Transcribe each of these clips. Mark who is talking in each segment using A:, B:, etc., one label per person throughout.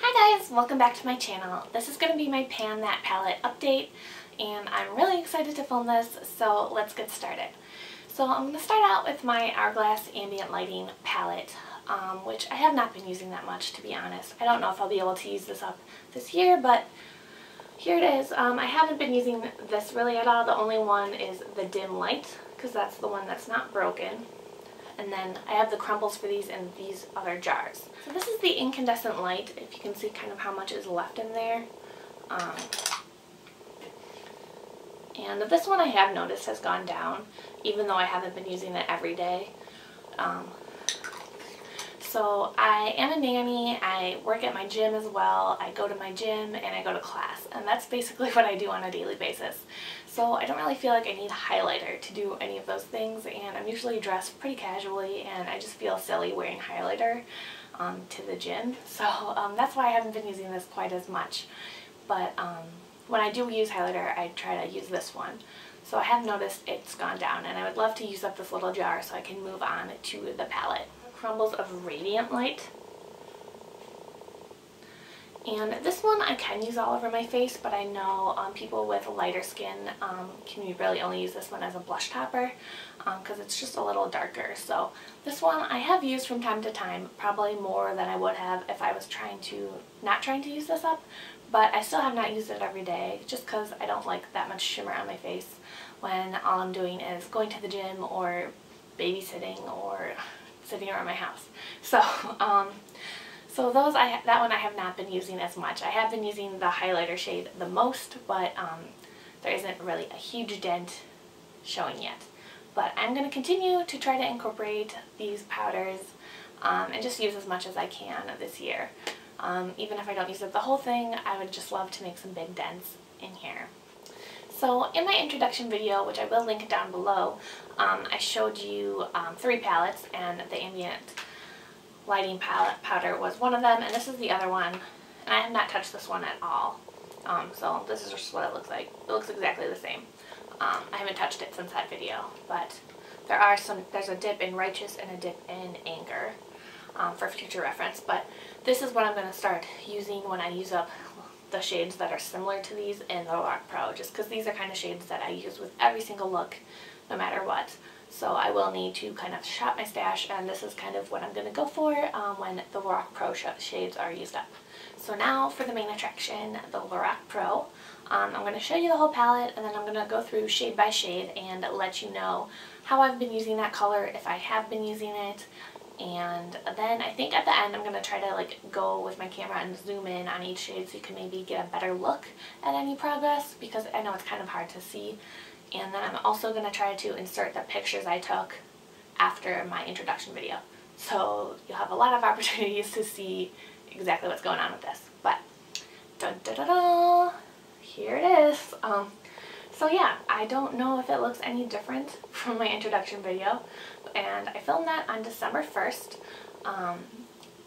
A: Hi guys, welcome back to my channel. This is going to be my Pan That Palette update and I'm really excited to film this, so let's get started. So I'm going to start out with my Hourglass Ambient Lighting palette, which I have not been using that much, to be honest. I don't know if I'll be able to use this up this year, but here it is. I haven't been using this really at all. The only one is the dim light, because that's the one that's not broken. And then I have the crumbles for these in these other jars. So this is the incandescent light, if you can see kind of how much is left in there. And this one I have noticed has gone down, even though I haven't been using it every day. So I am a nanny, I work at my gym as well, I go to my gym and I go to class, and that's basically what I do on a daily basis. So I don't really feel like I need a highlighter to do any of those things, and I'm usually dressed pretty casually and I just feel silly wearing highlighter to the gym. So that's why I haven't been using this quite as much. But when I do use highlighter, I try to use this one. So I have noticed it's gone down, and I would love to use up this little jar so I can move on to the palette. Crumbles of Radiant Light. And this one I can use all over my face, but I know people with lighter skin can really only use this one as a blush topper because it's just a little darker. So this one I have used from time to time, probably more than I would have if I was not trying to use this up, but I still have not used it every day just because I don't like that much shimmer on my face when all I'm doing is going to the gym or babysitting or sitting around my house. So that one I have not been using as much. I have been using the highlighter shade the most, but there isn't really a huge dent showing yet. But I'm going to continue to try to incorporate these powders and just use as much as I can this year. Even if I don't use up the whole thing, I would just love to make some big dents in here. So in my introduction video, which I will link down below, I showed you 3 palettes, and the Ambient Lighting palette powder was one of them, and this is the other one, and I have not touched this one at all. So this is just what it looks like. It looks exactly the same. I haven't touched it since that video, but there's a dip in Righteous and a dip in Anger for future reference, but this is what I'm going to start using when I use up the shades that are similar to these in the Lorac Pro, just because these are kind of shades that I use with every single look, no matter what. So I will need to kind of shop my stash, and this is kind of what I'm going to go for when the Lorac Pro shades are used up. So now for the main attraction, the Lorac Pro. I'm going to show you the whole palette, and then I'm going to go through shade by shade and let you know how I've been using that color, if I have been using it. And then I think at the end I'm going to try to go with my camera and zoom in on each shade so you can maybe get a better look at any progress, because I know it's kind of hard to see. And then I'm also going to try to insert the pictures I took after my introduction video. So you'll have a lot of opportunities to see exactly what's going on with this. But dun, dun, dun, dun, here it is. So yeah, I don't know if it looks any different from my introduction video, and I filmed that on December 1st,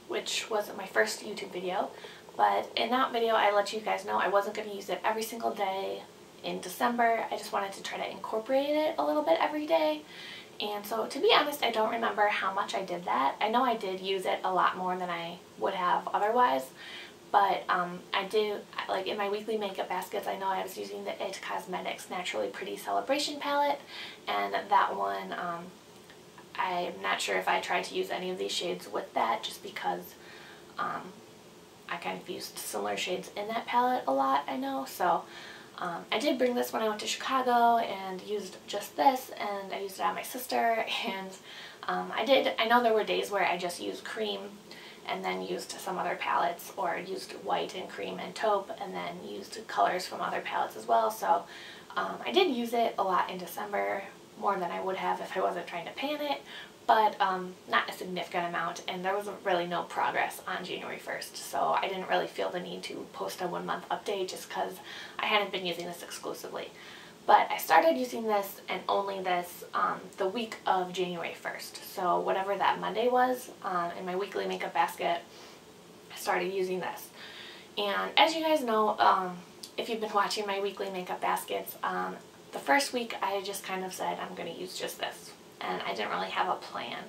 A: which was my first YouTube video, but in that video I let you guys know I wasn't going to use it every single day in December. I just wanted to try to incorporate it a little bit every day, and so to be honest I don't remember how much I did that. I know I did use it a lot more than I would have otherwise. But I do, in my weekly makeup baskets, I know I was using the IT Cosmetics Naturally Pretty Celebration palette, and that one, I'm not sure if I tried to use any of these shades with that, just because I kind of used similar shades in that palette a lot, I know. So I did bring this when I went to Chicago and used just this, and I used it on my sister, and I know there were days where I just used cream and then used some other palettes, or used white and cream and taupe, and then used colors from other palettes as well. So I did use it a lot in December, more than I would have if I wasn't trying to pan it, but not a significant amount, and there was really no progress on January 1st, so I didn't really feel the need to post a 1-month update just because I hadn't been using this exclusively. But I started using this, and only this, the week of January 1st. So whatever that Monday was, in my weekly makeup basket, I started using this. And as you guys know, if you've been watching my weekly makeup baskets, the first week I just kind of said I'm going to use just this. And I didn't really have a plan.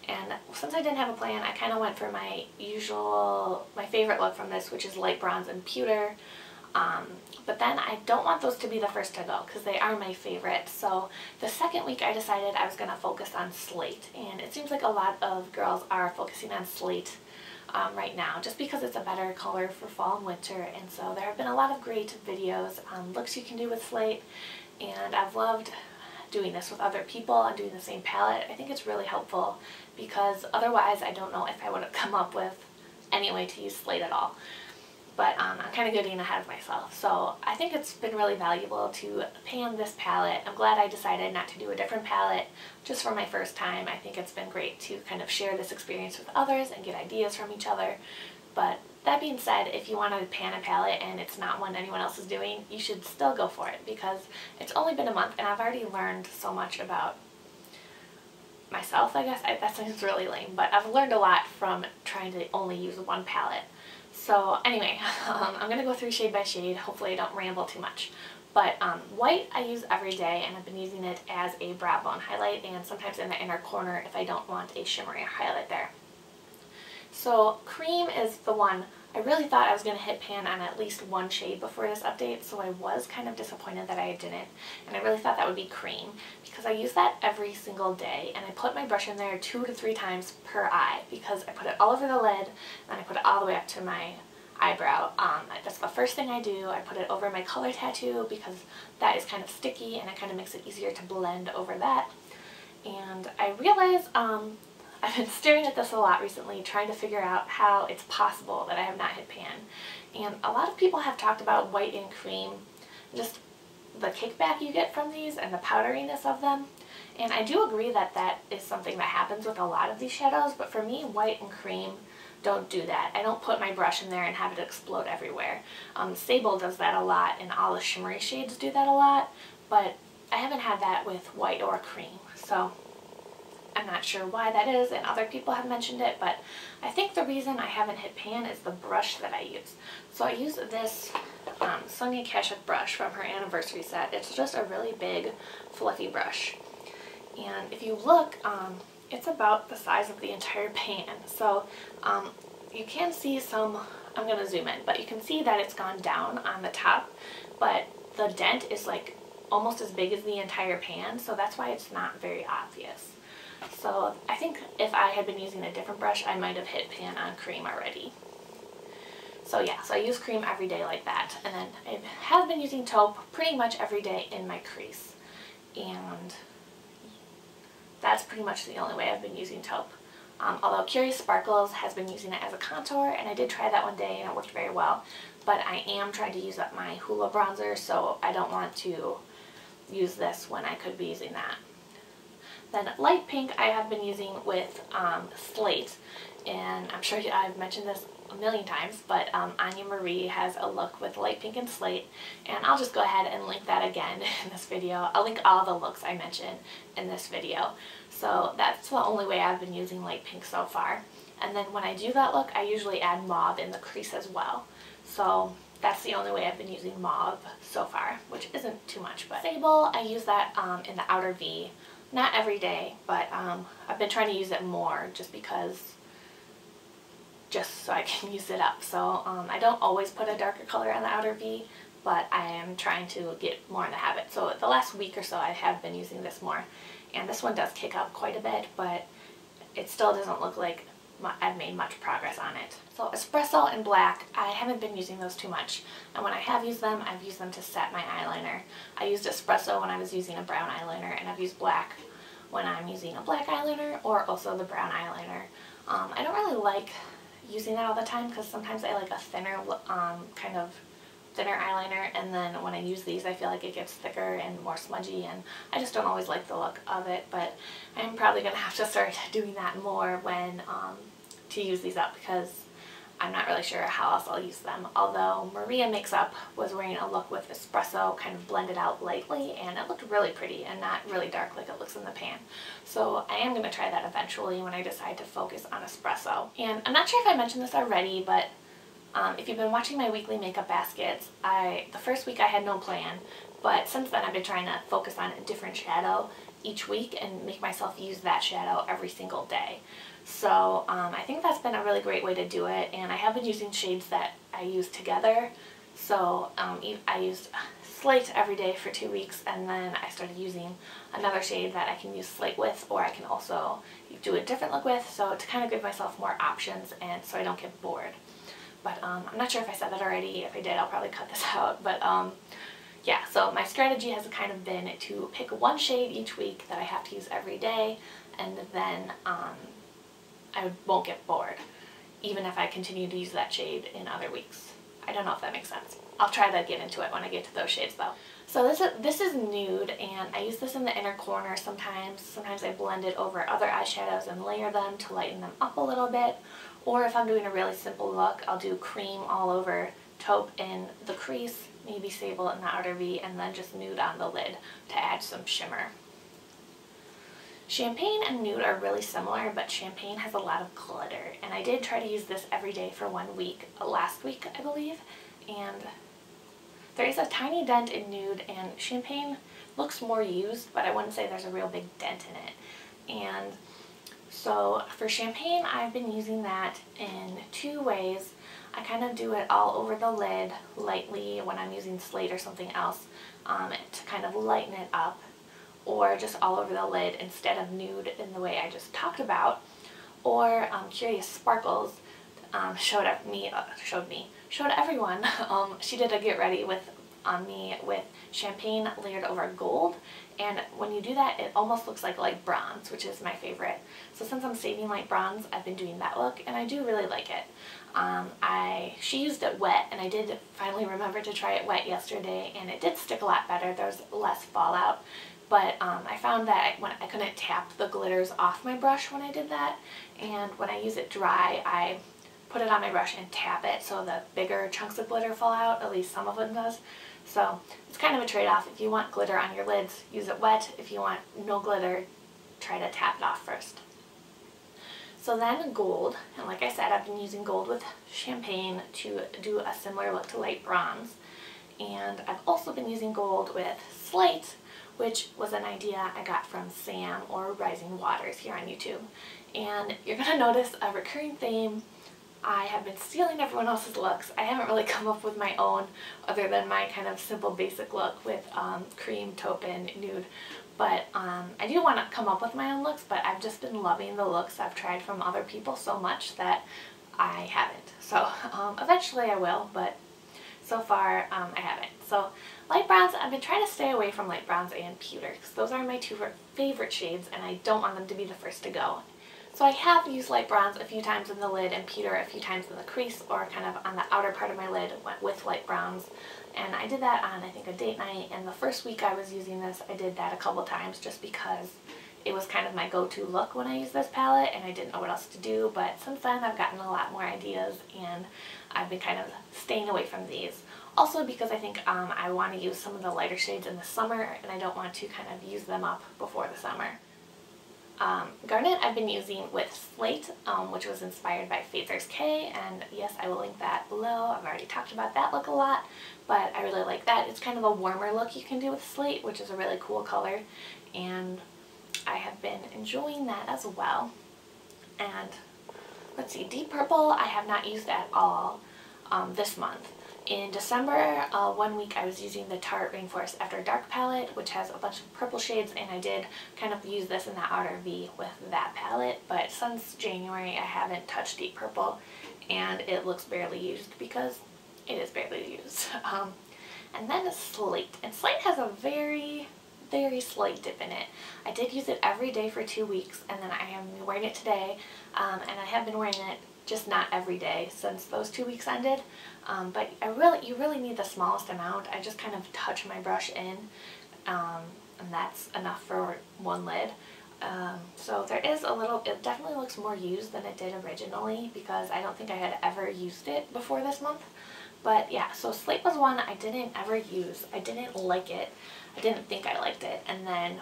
A: And since I didn't have a plan, I kind of went for my favorite look from this, which is light bronze and pewter. But then I don't want those to be the first to go because they are my favorite. So the second week I decided I was going to focus on slate, and it seems like a lot of girls are focusing on slate right now just because it's a better color for fall and winter. And so there have been a lot of great videos on looks you can do with slate, and I've loved doing this with other people and doing the same palette. I think it's really helpful because otherwise I don't know if I would have come up with any way to use slate at all. But I'm kind of getting ahead of myself. So I think it's been really valuable to pan this palette. I'm glad I decided not to do a different palette just for my first time. I think it's been great to kind of share this experience with others and get ideas from each other. But that being said, if you want to pan a palette and it's not one anyone else is doing, you should still go for it because it's only been a month and I've already learned so much about myself, I guess. That sounds really lame, but I've learned a lot from trying to only use one palette. So anyway, I'm going to go through shade by shade. Hopefully I don't ramble too much. But white I use every day, and I've been using it as a brow bone highlight and sometimes in the inner corner if I don't want a shimmery highlight there. So cream is the one. I really thought I was going to hit pan on at least one shade before this update, so I was kind of disappointed that I didn't. And I really thought that would be cream because I use that every single day, and I put my brush in there 2 to 3 times per eye because I put it all over the lid and I put it all the way up to my eyebrow. That's the first thing I do. I put it over my color tattoo because that is kind of sticky and it kind of makes it easier to blend over that. And I realize I've been staring at this a lot recently, trying to figure out how it's possible that I have not hit pan. And a lot of people have talked about white and cream, just the kickback you get from these and the powderiness of them. And I do agree that that is something that happens with a lot of these shadows, but for me, white and cream don't do that. I don't put my brush in there and have it explode everywhere. Sable does that a lot, and all the shimmery shades do that a lot, but I haven't had that with white or cream. So I'm not sure why that is, and other people have mentioned it, but I think the reason I haven't hit pan is the brush that I use. So I use this Sonia Kashuk brush from her anniversary set. It's just a really big, fluffy brush. And if you look, it's about the size of the entire pan. So you can see some, I'm going to zoom in, but you can see that it's gone down on the top, but the dent is like almost as big as the entire pan, so that's why it's not very obvious. So I think if I had been using a different brush, I might have hit pan on cream already. So yeah, so I use cream every day like that. And then I have been using taupe pretty much every day in my crease. And that's pretty much the only way I've been using taupe. Although Curious Sparkles has been using it as a contour, and I did try that one day and it worked very well. But I am trying to use up my Hoola bronzer, so I don't want to use this when I could be using that. Then light pink I have been using with slate, and I'm sure I've mentioned this a million times, but Anya Marie has a look with light pink and slate, and I'll just go ahead and link that again in this video. I'll link all the looks I mentioned in this video. So that's the only way I've been using light pink so far. And then when I do that look, I usually add mauve in the crease as well. So that's the only way I've been using mauve so far, which isn't too much. But Sable, I use that in the outer V. Not every day, but I've been trying to use it more just so I can use it up. So I don't always put a darker color on the outer V, but I am trying to get more in the habit. So the last week or so I have been using this more, and this one does kick up quite a bit, but it still doesn't look like I've made much progress on it. So Espresso and Black, I haven't been using those too much, and when I have used them, I've used them to set my eyeliner. I used Espresso when I was using a brown eyeliner, and I've used Black when I'm using a black eyeliner or also the brown eyeliner. I don't really like using that all the time because sometimes I like a thinner, kind of thinner eyeliner, and then when I use these I feel like it gets thicker and more smudgy, and I just don't always like the look of it, but I'm probably going to have to start doing that more when to use these up because I'm not really sure how else I'll use them. Although Maria Makes-up was wearing a look with Espresso kind of blended out lightly, and it looked really pretty and not really dark like it looks in the pan. So I am going to try that eventually when I decide to focus on Espresso. And I'm not sure if I mentioned this already, but if you've been watching my weekly makeup baskets, the first week I had no plan, but since then I've been trying to focus on a different shadow, each week and make myself use that shadow every single day. So I think that's been a really great way to do it, and I have been using shades that I use together. So I used Slate every day for 2 weeks, and then I started using another shade that I can use Slate with, or I can also do a different look with, so to kind of give myself more options and so I don't get bored. But I'm not sure if I said that already. If I did, I'll probably cut this out. But yeah, so my strategy has kind of been to pick one shade each week that I have to use every day, and then I won't get bored, even if I continue to use that shade in other weeks. I don't know if that makes sense. I'll try to get into it when I get to those shades though. So this is nude, and I use this in the inner corner sometimes. Sometimes I blend it over other eyeshadows and layer them to lighten them up a little bit. Or if I'm doing a really simple look, I'll do cream all over, taupe in the crease, maybe sable in the outer V, and then just nude on the lid to add some shimmer. Champagne and nude are really similar, but champagne has a lot of glitter, and I did try to use this every day for 1 week, last week I believe, and there is a tiny dent in nude, and champagne looks more used, but I wouldn't say there's a real big dent in it. And so for champagne, I've been using that in 2 ways. I kind of do it all over the lid lightly when I'm using Slate or something else to kind of lighten it up, or just all over the lid instead of nude in the way I just talked about. Or Curious Sparkles showed everyone. She did a get ready on me with champagne layered over gold, and when you do that, it almost looks like light bronze, which is my favorite. So since I'm saving light bronze, I've been doing that look, and I do really like it. She used it wet, and I did finally remember to try it wet yesterday, and it did stick a lot better. There's less fallout, but I found that I couldn't tap the glitters off my brush when I did that, and when I use it dry, I put it on my brush and tap it so the bigger chunks of glitter fall out, at least some of them does. So it's kind of a trade-off. If you want glitter on your lids, use it wet. If you want no glitter, try to tap it off first. So then gold, and like I said, I've been using gold with champagne to do a similar look to light bronze. And I've also been using gold with Slate, which was an idea I got from Sam, or Rising Waters, here on YouTube. And you're going to notice a recurring theme. I have been stealing everyone else's looks. I haven't really come up with my own, other than my kind of simple basic look with cream, taupe, and nude. But I do want to come up with my own looks, but I've just been loving the looks I've tried from other people so much that I haven't. So eventually I will, but so far I haven't. So light bronze, I've been trying to stay away from light bronze and pewter, because those are my 2 favorite shades, and I don't want them to be the first to go. So I have used light bronze a few times in the lid and pewter a few times in the crease, or kind of on the outer part of my lid with light bronze. And I did that on, I think, a date night, and the first week I was using this, I did that a couple times just because it was kind of my go-to look when I used this palette, and I didn't know what else to do. But since then I've gotten a lot more ideas, and I've been kind of staying away from these. Also because I think I want to use some of the lighter shades in the summer, and I don't want to kind of use them up before the summer. Garnet I've been using with Slate, which was inspired by Phasers K, and yes, I will link that below. I've already talked about that look a lot, but I really like that. It's kind of a warmer look you can do with Slate, which is a really cool color, and I have been enjoying that as well. And let's see, Deep Purple I have not used at all this month. In December, 1 week I was using the Tarte Rainforest After Dark palette, which has a bunch of purple shades, and I did kind of use this in the outer V with that palette, but since January I haven't touched Deep Purple, and it looks barely used because it is barely used. And then Slate, and Slate has a very slight dip in it. I did use it every day for 2 weeks, and then I am wearing it today, and I have been wearing it just not every day since those 2 weeks ended. But you really need the smallest amount. I just kind of touch my brush in, and that's enough for one lid. So there is a little, it definitely looks more used than it did originally, because I don't think I had ever used it before this month. But yeah, so Slate was one I didn't ever use. I didn't like it. I didn't think I liked it. And then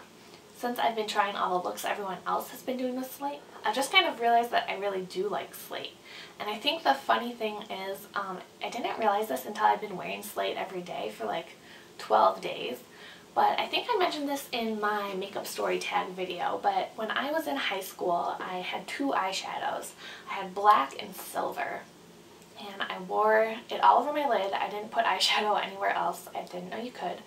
A: since I've been trying all the looks everyone else has been doing with Slate, I've just kind of realized that I really do like Slate. And I think the funny thing is, I didn't realize this until I've been wearing Slate every day for like 12 days, But I think I mentioned this in my makeup story tag video, but when I was in high school, I had two eyeshadows. I had black and silver, and I wore it all over my lid. I didn't put eyeshadow anywhere else. I didn't know you could.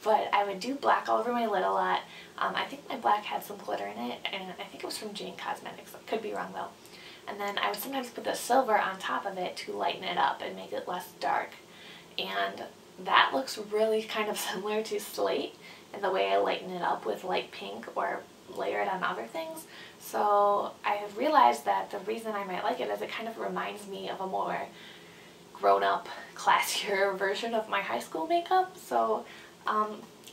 A: But I would do black all over my lid a lot. I think my black had some glitter in it, and I think it was from Jane Cosmetics. I could be wrong though. And then I would sometimes put the silver on top of it to lighten it up and make it less dark. And that looks really kind of similar to slate in the way I lighten it up with light pink or layer it on other things. So I have realized that the reason I might like it is it kind of reminds me of a more grown-up, classier version of my high school makeup. So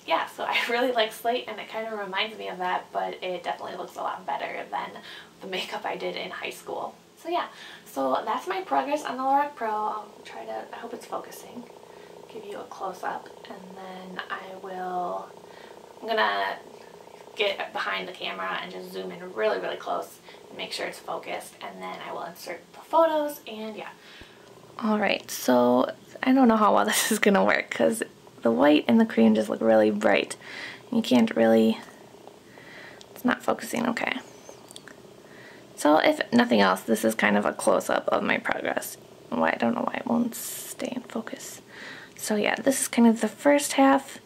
A: yeah, so I really like slate, and it kind of reminds me of that, but it definitely looks a lot better than the makeup I did in high school. So yeah, so that's my progress on the Lorac Pro. I'll try to, I hope it's focusing, give you a close-up, and then I'm gonna get behind the camera and just zoom in really, really close and make sure it's focused, and then I will insert the photos, and yeah. Alright, so I don't know how well this is gonna work because the white and the cream just look really bright. You can't really, it's not focusing okay. So if nothing else, this is kind of a close-up of my progress. I don't know why it won't stay in focus. So yeah, this is kind of the first half.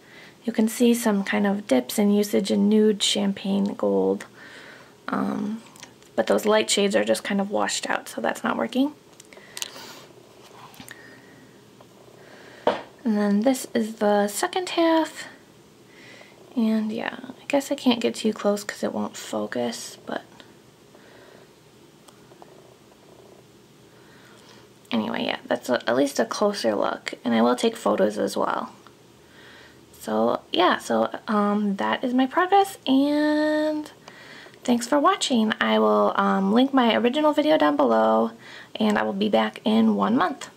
A: You can see some kind of dips in usage in nude, champagne, gold. But those light shades are just kind of washed out, so that's not working. And then this is the second half. And yeah, I guess I can't get too close because it won't focus, but anyway, yeah, that's at least a closer look. And I will take photos as well. So yeah, so that is my progress, and thanks for watching. I will link my original video down below, and I will be back in 1 month.